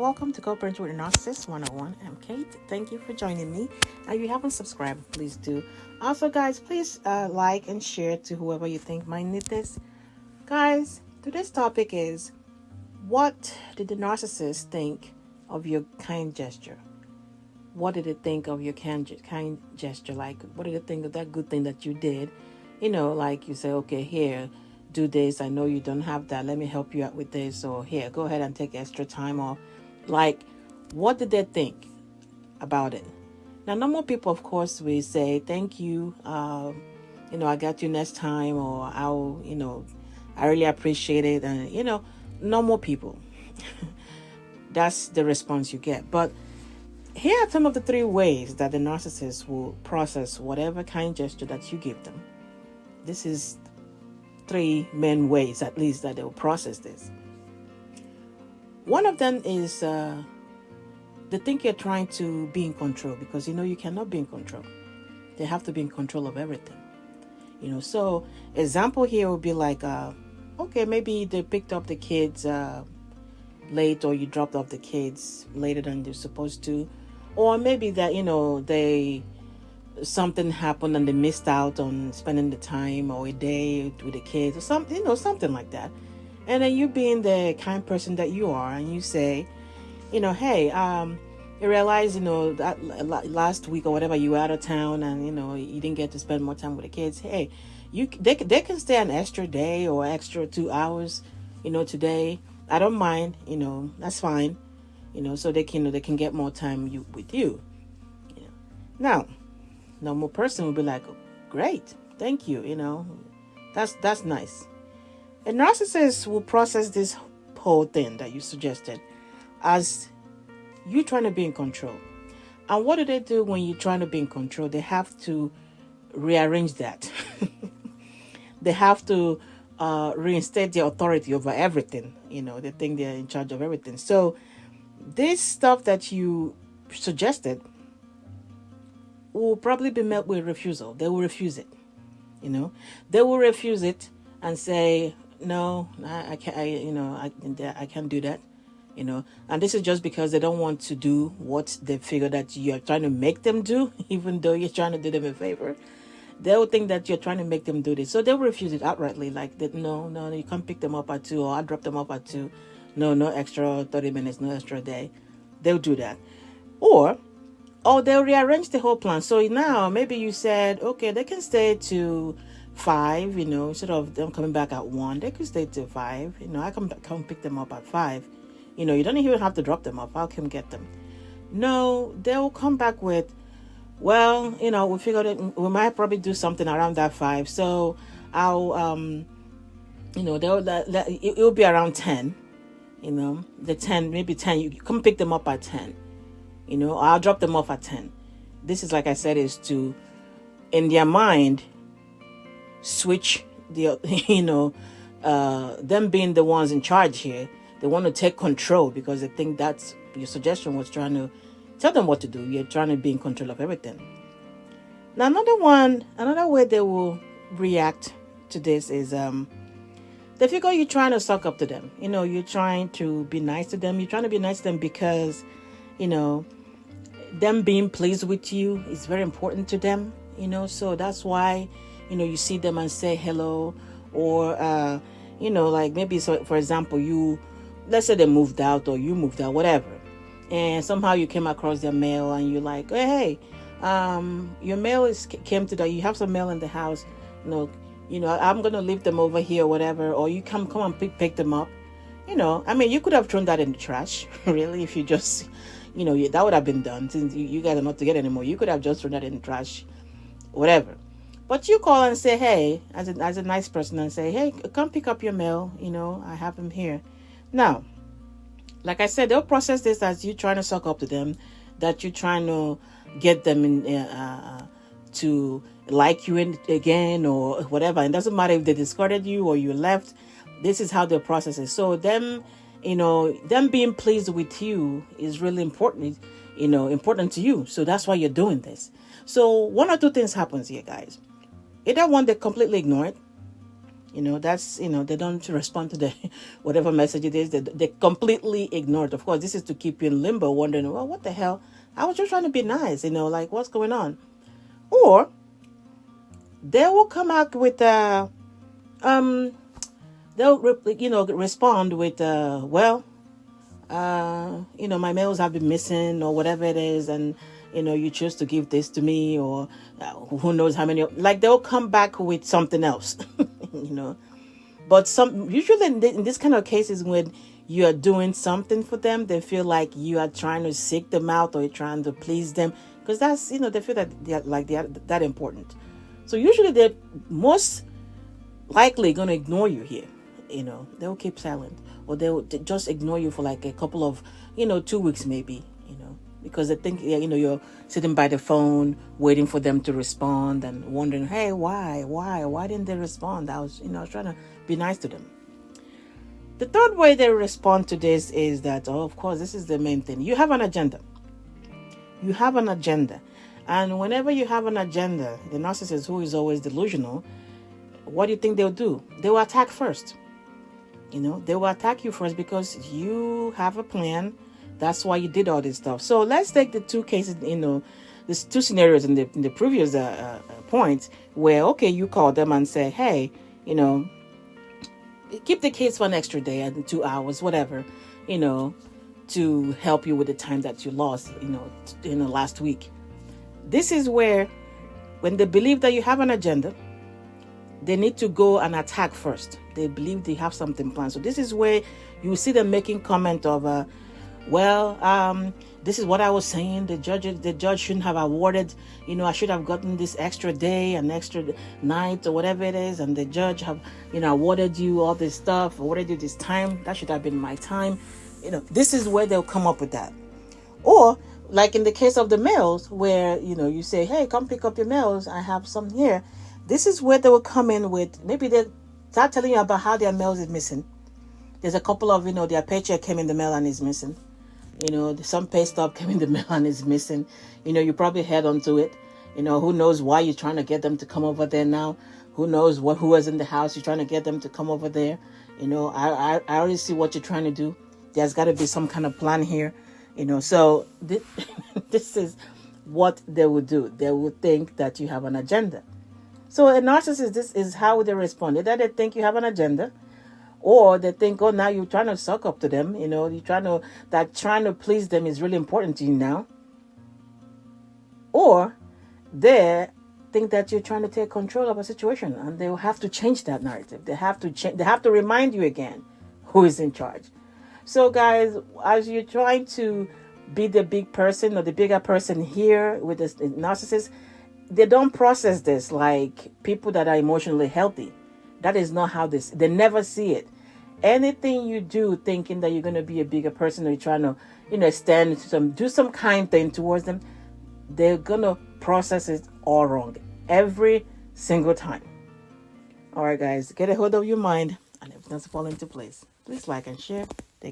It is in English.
welcome to Co-Parent with a Narcissist 101. I'm Kate. Thank you for joining me. If you haven't subscribed, please do. Also, guys, please like and share to whoever you think might need this. Guys, today's topic is, what did the narcissist think of your kind gesture? What did it think of your kind gesture? Like, what did it think of that good thing that you did? Like you say, okay, here, do this. I know you don't have that. Let me help you out with this. Or here, go ahead and take extra time off. Like, what did they think about it? Now, normal people, of course, will say, thank you. I got you next time, or I really appreciate it. And, normal people. That's the response you get. But here are some of the 3 ways that the narcissist will process whatever kind gesture that you give them. This is 3 main ways, at least, that they will process this. One of them is they think you're trying to be in control, because you cannot be in control. They have to be in control of everything. So example here would be like, okay, maybe they picked up the kids late, or you dropped off the kids later than they're supposed to, or maybe that something happened and they missed out on spending the time or a day with the kids, or something like that. And then you, being the kind person that you are, and you say, hey, you realize, that last week or whatever, you were out of town and, you didn't get to spend more time with the kids. Hey, they can stay an extra day or extra 2 hours, today. I don't mind, that's fine, so they can get more time with you. Now, normal person will be like, oh, great, thank you, that's nice. A narcissist will process this whole thing that you suggested as you trying to be in control. And what do they do when you're trying to be in control? They have to rearrange that. They have to reinstate their authority over everything. They think they're in charge of everything. So this stuff that you suggested will probably be met with refusal. They will refuse it. They will refuse it and say, no, I can't. I can't do that. And this is just because they don't want to do what they figure that you're trying to make them do, even though you're trying to do them a favor. They'll think that you're trying to make them do this. So they'll refuse it outrightly. Like, that, no, you can't pick them up at 2, or I'll drop them off at 2. No extra 30 minutes, no extra day. They'll do that. Or they'll rearrange the whole plan. So now maybe you said, okay, they can stay to 5, instead of them coming back at 1, they could stay to 5. I can come pick them up at 5. You don't even have to drop them off. I'll come get them. No, they'll come back with, well, we figured we might probably do something around that 5. So I'll, it'll be around 10, the 10, maybe 10. You come pick them up at 10, I'll drop them off at 10. This is, like I said, is to, in their mind, switch the, them being the ones in charge here. They want to take control because they think that's your suggestion was trying to tell them what to do. You're trying to be in control of everything. Now, another way they will react to this is they figure you're trying to suck up to them. You're trying to be nice to them. You're trying to be nice to them because, them being pleased with you is very important to them. So that's why, you see them and say hello, or, like maybe, so for example, let's say they moved out or you moved out, whatever. And somehow you came across their mail and you're like, hey, your mail came to you have some mail in the house. I'm going to leave them over here or whatever. Or you come and pick them up. You could have thrown that in the trash, really, if you just, that would have been done. Since you guys are not together anymore, you could have just thrown that in the trash, whatever. But you call and say, hey, as a nice person, and say, hey, come pick up your mail. I have them here. Now, like I said, they'll process this as you trying to suck up to them, that you're trying to get them to like you again or whatever. It doesn't matter if they discarded you or you left. This is how they process it. So them being pleased with you is really important, important to you. So that's why you're doing this. So one or two things happens here, guys. Either one, they completely ignore it. That's, they don't respond to the whatever message it is. They completely ignore it. Of course, this is to keep you in limbo, wondering, well, what the hell? I was just trying to be nice, like, what's going on? Or they will come out with um they'll respond with my mails have been missing, or whatever it is, and you choose to give this to me, or who knows how many, like, they'll come back with something else. you know but some usually in this kind of cases, when you are doing something for them, they feel like you are trying to seek them out, or you're trying to please them, because that's, they feel that they're that important. So usually they're most likely going to ignore you here. They'll keep silent, or they'll just ignore you for like a couple of 2 weeks maybe, because they think, yeah, you're sitting by the phone waiting for them to respond, and wondering, hey, why didn't they respond? I was trying to be nice to them. The third way they respond to this is that, of course, this is the main thing. You have an agenda. And whenever you have an agenda, the narcissist, who is always delusional, what do you think they'll do? They will attack first. They will attack you first because you have a plan. That's why you did all this stuff. So let's take the two cases, there's two scenarios in the previous point, where, okay, you call them and say, hey, keep the kids for an extra day and 2 hours, whatever, to help you with the time that you lost, in the last week. This is where, when they believe that you have an agenda, they need to go and attack first. They believe they have something planned. So this is where you see them making comment of, this is what I was saying. The judge shouldn't have awarded, I should have gotten this extra day, an extra night, or whatever it is. And the judge have, awarded you all this stuff, awarded you this time. That should have been my time. This is where they'll come up with that. Or, like in the case of the mails, where, you say, hey, come pick up your mails. I have some here. This is where they will come in with, maybe they start telling you about how their mails is missing. There's a couple of, their paycheck came in the mail and is missing. Some pay stub came in the mail and is missing. You probably head onto it. Who knows why you're trying to get them to come over there now. Who knows who was in the house. You're trying to get them to come over there. I already see what you're trying to do. There's got to be some kind of plan here. So this is what they will do. They will think that you have an agenda. So a narcissist, this is how they respond. Either they think you have an agenda, or they think, oh, now you're trying to suck up to them. You're trying to please them is really important to you now. Or they think that you're trying to take control of a situation, and they will have to change that narrative. They have to remind you again who is in charge. So guys, as you're trying to be the big person or the bigger person here with this narcissist, they don't process this like people that are emotionally healthy. That is not how they never see it. Anything you do thinking that you're going to be a bigger person, or you're trying to, do some kind thing towards them, they're going to process it all wrong every single time. All right, guys, get a hold of your mind, and everything's fall into place. Please like and share.